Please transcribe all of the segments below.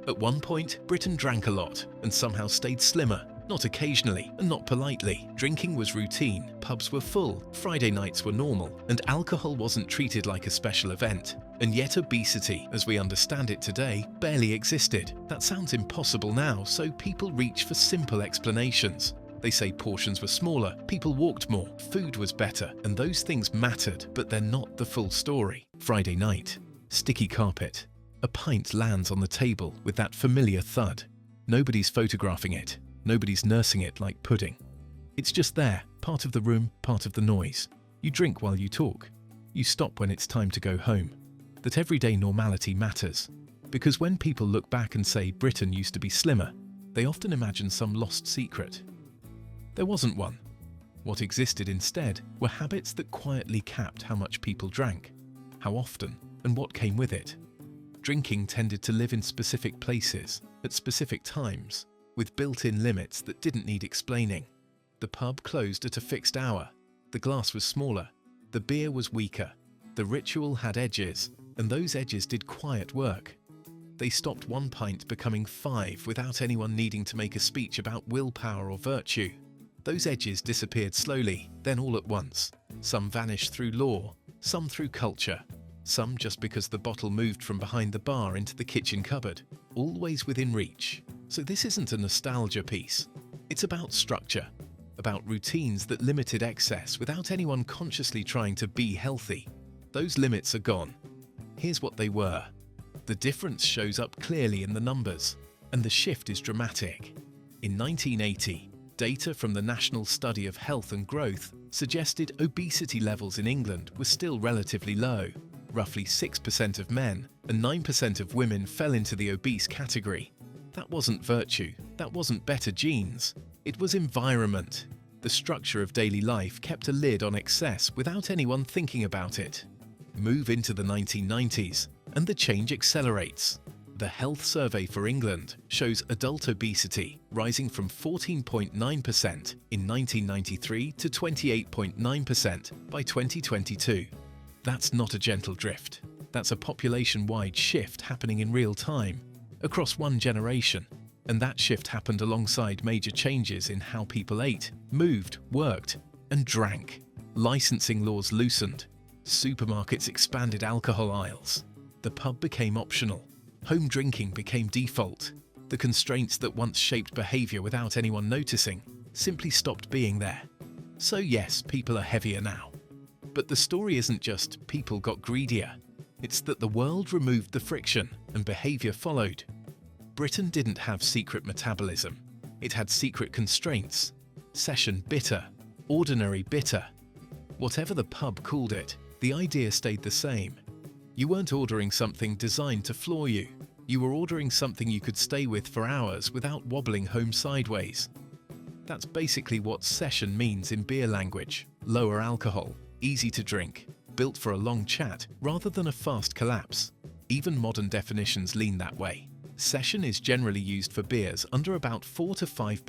At one point, Britain drank a lot and somehow stayed slimmer. Not occasionally and not politely. Drinking was routine, pubs were full, Friday nights were normal, and alcohol wasn't treated like a special event. And yet obesity, as we understand it today, barely existed. That sounds impossible now, so people reach for simple explanations. They say portions were smaller, people walked more, food was better, and those things mattered, but they're not the full story. Friday night. Sticky carpet. A pint lands on the table with that familiar thud. Nobody's photographing it. Nobody's nursing it like pudding. It's just there, part of the room, part of the noise. You drink while you talk. You stop when it's time to go home. That everyday normality matters. Because when people look back and say Britain used to be slimmer, they often imagine some lost secret. There wasn't one. What existed instead were habits that quietly capped how much people drank, how often, and what came with it. Drinking tended to live in specific places, at specific times, with built-in limits that didn't need explaining. The pub closed at a fixed hour. The glass was smaller. The beer was weaker. The ritual had edges, and those edges did quiet work. They stopped one pint becoming 5 without anyone needing to make a speech about willpower or virtue. Those edges disappeared slowly, then all at once. Some vanished through law, some through culture, some just because the bottle moved from behind the bar into the kitchen cupboard, always within reach. So this isn't a nostalgia piece. It's about structure, about routines that limited excess without anyone consciously trying to be healthy. Those limits are gone. Here's what they were. The difference shows up clearly in the numbers, and the shift is dramatic. In 1980, data from the National Study of Health and Growth suggested obesity levels in England were still relatively low. Roughly 6% of men and 9% of women fell into the obese category. That wasn't virtue, that wasn't better genes, it was environment. The structure of daily life kept a lid on excess without anyone thinking about it. Move into the 1990s, and the change accelerates. The Health Survey for England shows adult obesity rising from 14.9% in 1993 to 28.9% by 2022. That's not a gentle drift. That's a population-wide shift happening in real time, across one generation. And that shift happened alongside major changes in how people ate, moved, worked, and drank. Licensing laws loosened. Supermarkets expanded alcohol aisles. The pub became optional. Home drinking became default. The constraints that once shaped behavior without anyone noticing simply stopped being there. So yes, people are heavier now. But the story isn't just people got greedier. It's that the world removed the friction and behavior followed. Britain didn't have secret metabolism. It had secret constraints. Session bitter, ordinary bitter. Whatever the pub called it, the idea stayed the same. You weren't ordering something designed to floor you. You were ordering something you could stay with for hours without wobbling home sideways. That's basically what session means in beer language. Lower alcohol, easy to drink, built for a long chat rather than a fast collapse. Even modern definitions lean that way. Session is generally used for beers under about 4 to 5%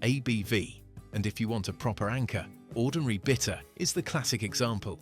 ABV, and if you want a proper anchor, ordinary bitter is the classic example.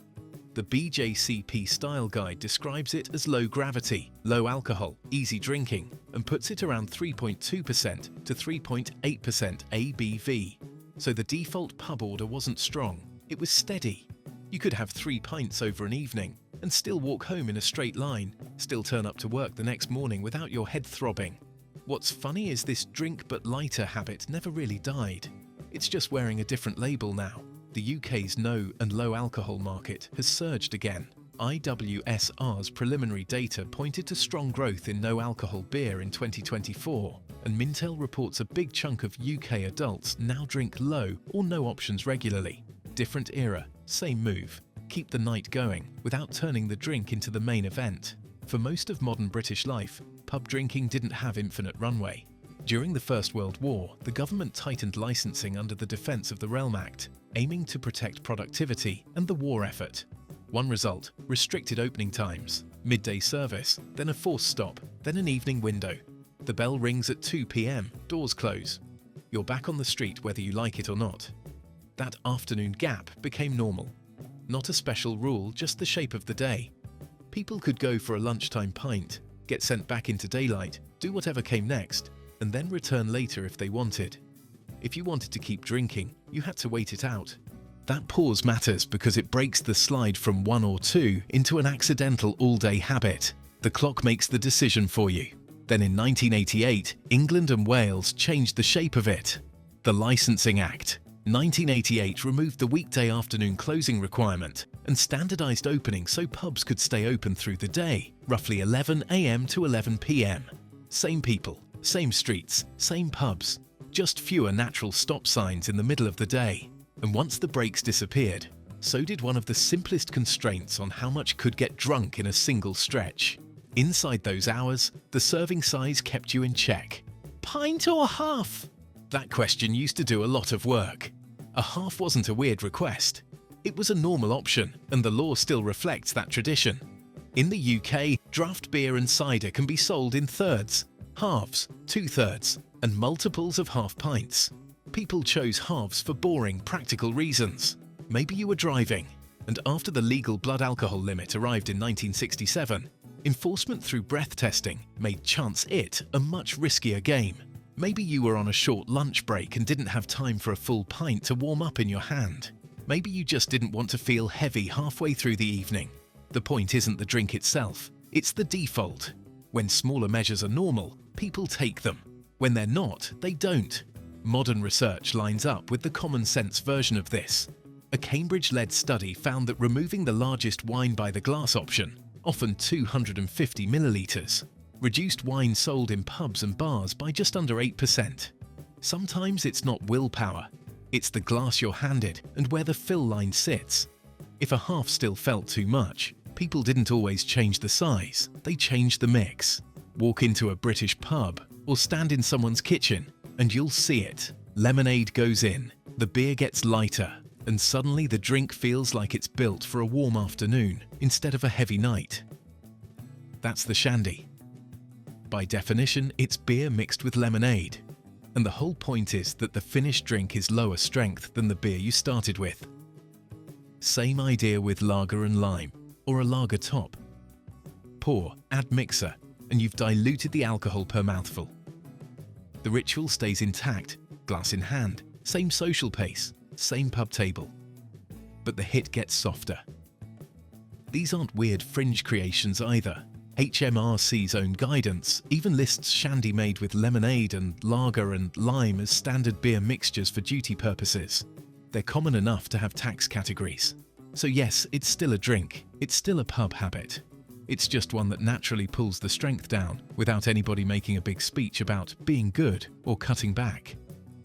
The BJCP Style Guide describes it as low gravity, low alcohol, easy drinking, and puts it around 3.2% to 3.8% ABV. So the default pub order wasn't strong, it was steady. You could have 3 pints over an evening and still walk home in a straight line, still turn up to work the next morning without your head throbbing. What's funny is this drink but lighter habit never really died. It's just wearing a different label now. The UK's no and low alcohol market has surged again. IWSR's preliminary data pointed to strong growth in no alcohol beer in 2024, and Mintel reports a big chunk of UK adults now drink low or no options regularly. Different era, same move. Keep the night going without turning the drink into the main event. For most of modern British life, pub drinking didn't have infinite runway. During the First World War, the government tightened licensing under the Defence of the Realm Act, aiming to protect productivity and the war effort. One result, restricted opening times, midday service, then a forced stop, then an evening window. The bell rings at 2 p.m, doors close. You're back on the street whether you like it or not. That afternoon gap became normal. Not a special rule, just the shape of the day. People could go for a lunchtime pint, get sent back into daylight, do whatever came next, and then return later if they wanted. If you wanted to keep drinking, you had to wait it out. That pause matters because it breaks the slide from 1 or 2 into an accidental all-day habit. The clock makes the decision for you. Then in 1988, England and Wales changed the shape of it. The Licensing Act, 1988, removed the weekday afternoon closing requirement and standardised opening so pubs could stay open through the day, roughly 11 a.m. to 11 p.m. Same people, same streets, same pubs, just fewer natural stop signs in the middle of the day. And once the breaks disappeared, so did one of the simplest constraints on how much could get drunk in a single stretch. Inside those hours, the serving size kept you in check. Pint or half? That question used to do a lot of work. A half wasn't a weird request. It was a normal option, and the law still reflects that tradition. In the UK, draft beer and cider can be sold in thirds, halves, two-thirds, and multiples of half pints. People chose halves for boring, practical reasons. Maybe you were driving, and after the legal blood alcohol limit arrived in 1967, enforcement through breath testing made chance it a much riskier game. Maybe you were on a short lunch break and didn't have time for a full pint to warm up in your hand. Maybe you just didn't want to feel heavy halfway through the evening. The point isn't the drink itself, it's the default. When smaller measures are normal, people take them. When they're not, they don't. Modern research lines up with the common sense version of this. A Cambridge-led study found that removing the largest wine by the glass option, often 250 millilitres, reduced wine sold in pubs and bars by just under 8%. Sometimes it's not willpower, it's the glass you're handed and where the fill line sits. If a half still felt too much, people didn't always change the size, they changed the mix. Walk into a British pub or stand in someone's kitchen and you'll see it. Lemonade goes in, the beer gets lighter, and suddenly the drink feels like it's built for a warm afternoon instead of a heavy night. That's the shandy. By definition, it's beer mixed with lemonade. And the whole point is that the finished drink is lower strength than the beer you started with. Same idea with lager and lime, or a lager top. Pour, add mixer, and you've diluted the alcohol per mouthful. The ritual stays intact, glass in hand, same social pace, same pub table. But the hit gets softer. These aren't weird fringe creations either. HMRC's own guidance even lists shandy made with lemonade and lager and lime as standard beer mixtures for duty purposes. They're common enough to have tax categories. So yes, it's still a drink, it's still a pub habit. It's just one that naturally pulls the strength down without anybody making a big speech about being good or cutting back.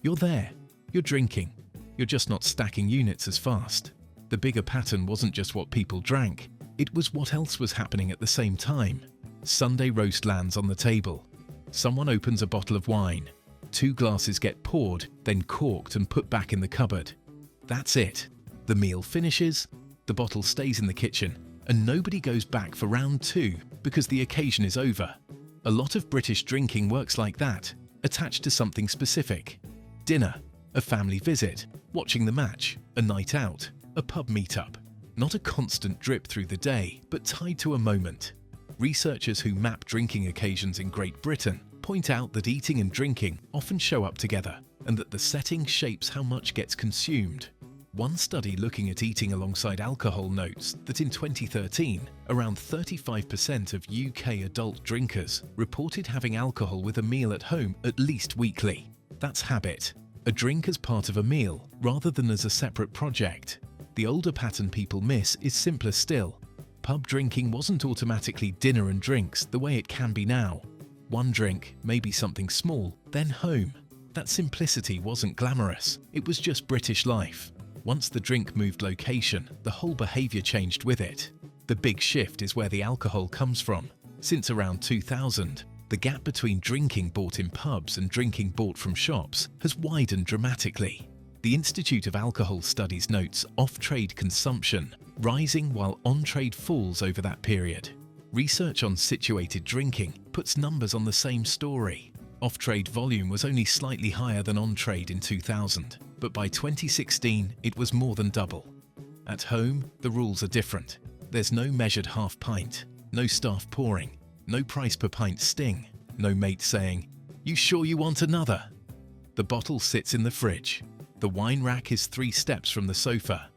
You're there, you're drinking, you're just not stacking units as fast. The bigger pattern wasn't just what people drank, it was what else was happening at the same time. Sunday roast lands on the table. Someone opens a bottle of wine. 2 glasses get poured, then corked and put back in the cupboard. That's it. The meal finishes, the bottle stays in the kitchen, and nobody goes back for round 2 because the occasion is over. A lot of British drinking works like that, attached to something specific. Dinner, a family visit, watching the match, a night out, a pub meetup. Not a constant drip through the day, but tied to a moment. Researchers who map drinking occasions in Great Britain point out that eating and drinking often show up together, and that the setting shapes how much gets consumed. One study looking at eating alongside alcohol notes that in 2013, around 35% of UK adult drinkers reported having alcohol with a meal at home at least weekly. That's habit. A drink as part of a meal, rather than as a separate project. The older pattern people miss is simpler still. Pub drinking wasn't automatically dinner and drinks the way it can be now. One drink, maybe something small, then home. That simplicity wasn't glamorous, it was just British life. Once the drink moved location, the whole behaviour changed with it. The big shift is where the alcohol comes from. Since around 2000, the gap between drinking bought in pubs and drinking bought from shops has widened dramatically. The Institute of Alcohol Studies notes off-trade consumption rising while on-trade falls over that period. Research on situated drinking puts numbers on the same story. Off-trade volume was only slightly higher than on-trade in 2000, but by 2016 it was more than double. At home, the rules are different. There's no measured half pint, no staff pouring, No price per pint sting. No mate saying, "You sure you want another?" The bottle sits in the fridge. The wine rack is 3 steps from the sofa.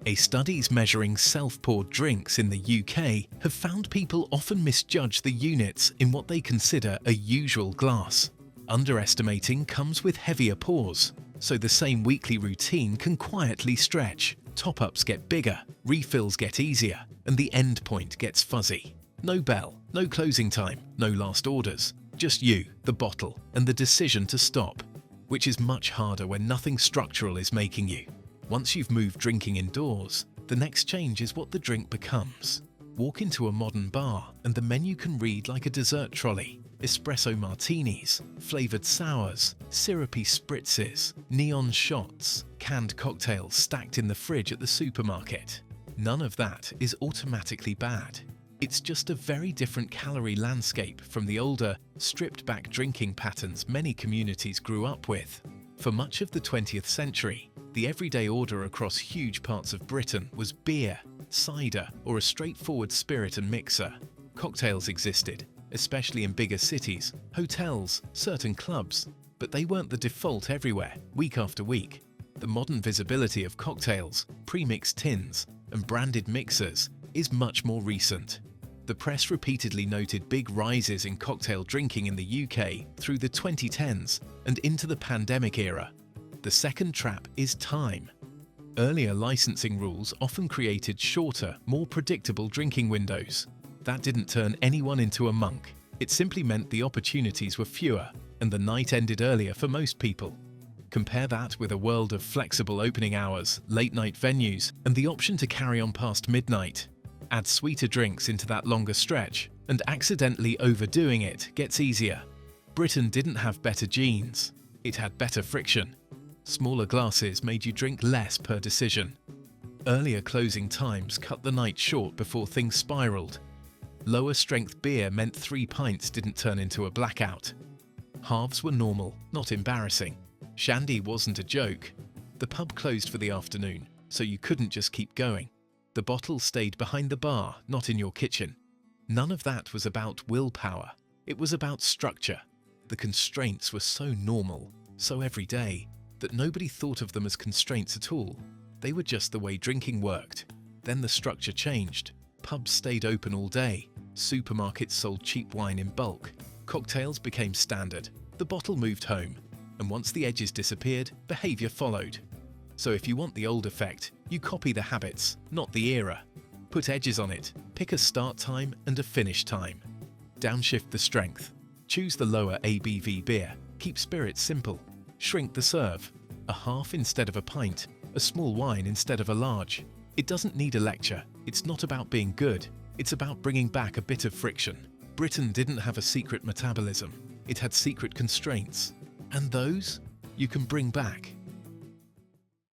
A studies measuring self-poured drinks in the UK have found people often misjudge the units in what they consider a usual glass. Underestimating comes with heavier pours, so the same weekly routine can quietly stretch. Top-ups get bigger, refills get easier, and the end point gets fuzzy. No bell, no closing time, no last orders. Just you, the bottle, and the decision to stop, which is much harder when nothing structural is making you. Once you've moved drinking indoors, the next change is what the drink becomes. Walk into a modern bar and the menu can read like a dessert trolley. Espresso martinis, flavoured sours, syrupy spritzes, neon shots, canned cocktails stacked in the fridge at the supermarket. None of that is automatically bad. It's just a very different calorie landscape from the older, stripped-back drinking patterns many communities grew up with. For much of the 20th century, the everyday order across huge parts of Britain was beer, cider, or a straightforward spirit and mixer. Cocktails existed, especially in bigger cities, hotels, certain clubs, but they weren't the default everywhere, week after week. The modern visibility of cocktails, pre-mixed tins, and branded mixers is much more recent. The press repeatedly noted big rises in cocktail drinking in the UK through the 2010s and into the pandemic era. The second trap is time. Earlier licensing rules often created shorter, more predictable drinking windows. That didn't turn anyone into a monk. It simply meant the opportunities were fewer and the night ended earlier for most people. Compare that with a world of flexible opening hours, late-night venues, and the option to carry on past midnight. Add sweeter drinks into that longer stretch, and accidentally overdoing it gets easier. Britain didn't have better genes. It had better friction. Smaller glasses made you drink less per decision. Earlier closing times cut the night short before things spiraled. Lower strength beer meant 3 pints didn't turn into a blackout. Halves were normal, not embarrassing. Shandy wasn't a joke. The pub closed for the afternoon, so you couldn't just keep going. The bottle stayed behind the bar, not in your kitchen. None of that was about willpower. It was about structure. The constraints were so normal, so everyday, that nobody thought of them as constraints at all. They were just the way drinking worked. Then the structure changed. Pubs stayed open all day. Supermarkets sold cheap wine in bulk. Cocktails became standard. The bottle moved home. And once the edges disappeared, behaviour followed. So if you want the old effect, you copy the habits, not the era. Put edges on it. Pick a start time and a finish time. Downshift the strength. Choose the lower ABV beer. Keep spirits simple. Shrink the serve. A half instead of a pint. A small wine instead of a large. It doesn't need a lecture. It's not about being good. It's about bringing back a bit of friction. Britain didn't have a secret metabolism. It had secret constraints. And those you can bring back.